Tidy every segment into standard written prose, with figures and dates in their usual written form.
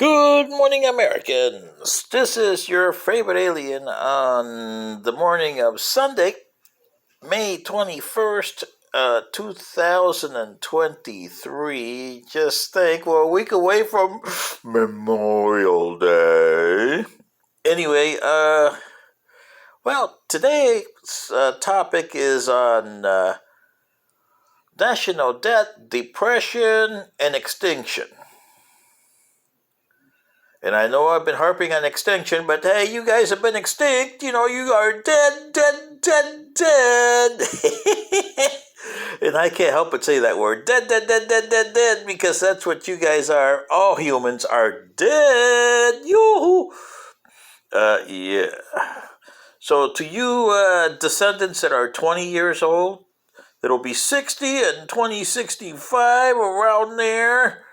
Good morning, Americans. This is your favorite alien on the morning of Sunday, May 21st, 2023. Just think, we're a week away from Memorial Day. Anyway, today's topic is on national debt, depression, and extinction. And I know I've been harping on extinction, but hey, you guys have been extinct. You know, you are dead, dead, dead, dead. And I can't help but say that word. Dead, dead, dead, dead, dead, dead, because that's what you guys are. All humans are dead. Yoo-hoo. Yeah. So to you descendants that are 20 years old, that'll be 60 in 2065, around there,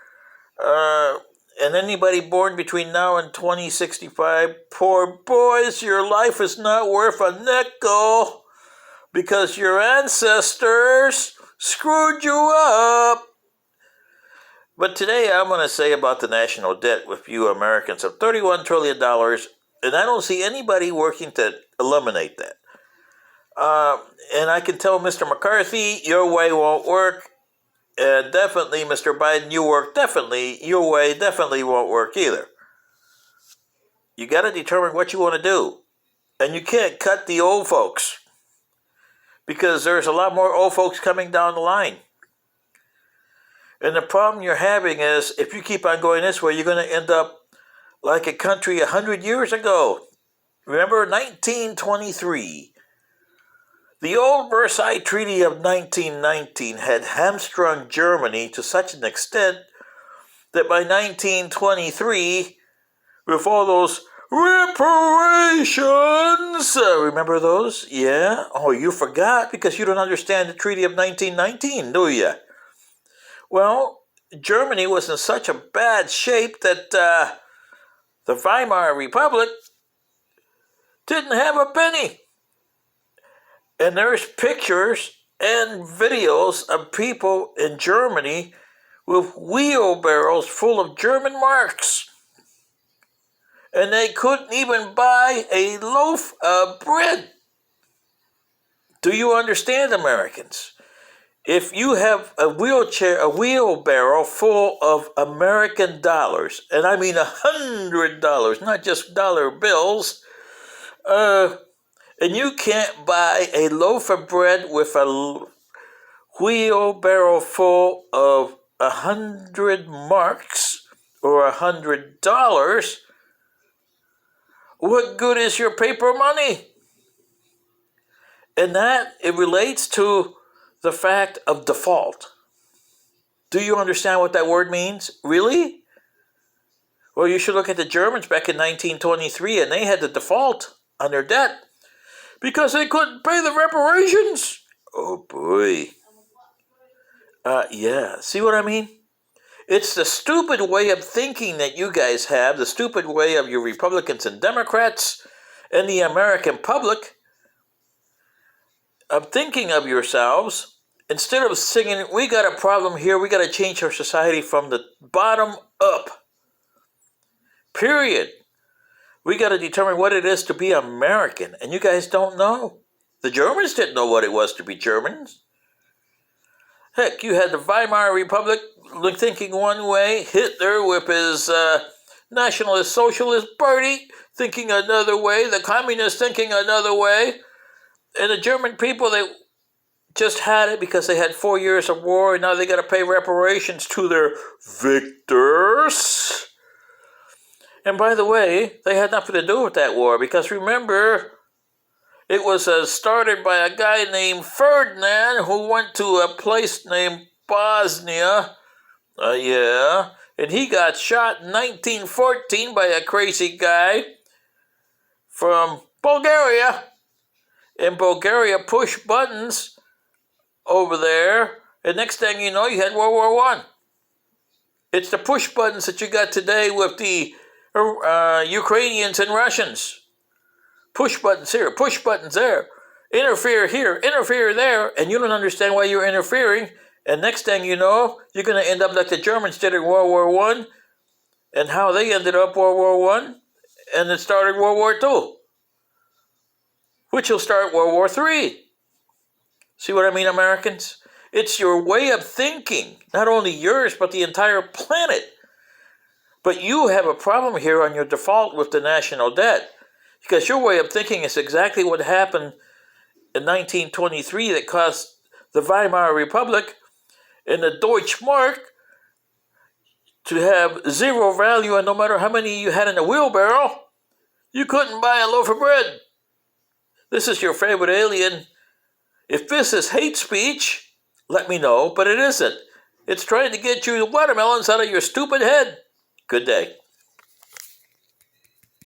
and anybody born between now and 2065, poor boys, your life is not worth a nickel because your ancestors screwed you up. But today I'm going to say about the national debt with you Americans of $31 trillion, and I don't see anybody working to eliminate that. And I can tell Mr. McCarthy, your way won't work. And definitely, Mr. Biden, your way definitely won't work either. You got to determine what you want to do. And you can't cut the old folks, because there's a lot more old folks coming down the line. And the problem you're having is, if you keep on going this way, you're going to end up like a country 100 years ago. Remember, 1923. The old Versailles Treaty of 1919 had hamstrung Germany to such an extent that by 1923, with all those reparations, remember those? Yeah? Oh, you forgot because you don't understand the Treaty of 1919, do you? Well, Germany was in such a bad shape that the Weimar Republic didn't have a penny. And there's pictures and videos of people in Germany with wheelbarrows full of German marks. And they couldn't even buy a loaf of bread. Do you understand, Americans? If you have a wheelbarrow full of American dollars, and I mean $100, not just dollar bills, and you can't buy a loaf of bread with a wheelbarrow full of 100 marks or $100, what good is your paper money? And that, it relates to the fact of default. Do you understand what that word means? Really? Well, you should look at the Germans back in 1923, and they had to default on their debt because they couldn't pay the reparations. Oh boy. Yeah. See what I mean? It's the stupid way of thinking that you guys have, the stupid way of your Republicans and Democrats and the American public of thinking of yourselves. Instead of singing, we got a problem here, we got to change our society from the bottom up. Period. We got to determine what it is to be American, and you guys don't know. The Germans didn't know what it was to be Germans. Heck, you had the Weimar Republic thinking one way, Hitler with his Nationalist Socialist Party thinking another way, the communists thinking another way, and the German people, they just had it because they had 4 years of war, and now they got to pay reparations to their victors. And by the way, they had nothing to do with that war, because remember, it was started by a guy named Ferdinand who went to a place named Bosnia. And he got shot in 1914 by a crazy guy from Bulgaria. And Bulgaria pushed buttons over there, and next thing you know, you had World War I. It's the push buttons that you got today with the Ukrainians and Russians. Push buttons here, push buttons there. Interfere here, interfere there, and you don't understand why you're interfering. And next thing you know, you're going to end up like the Germans did in World War I. and how they ended up World War One and then started World War Two, which will start World War Three. See what I mean, Americans? It's your way of thinking, not only yours, but the entire planet. But you have a problem here on your default with the national debt, because your way of thinking is exactly what happened in 1923 that caused the Weimar Republic and the Deutschmark to have zero value, and no matter how many you had in a wheelbarrow, you couldn't buy a loaf of bread. This is your favorite alien. If this is hate speech, let me know, but it isn't. It's trying to get you watermelons out of your stupid head. Good day.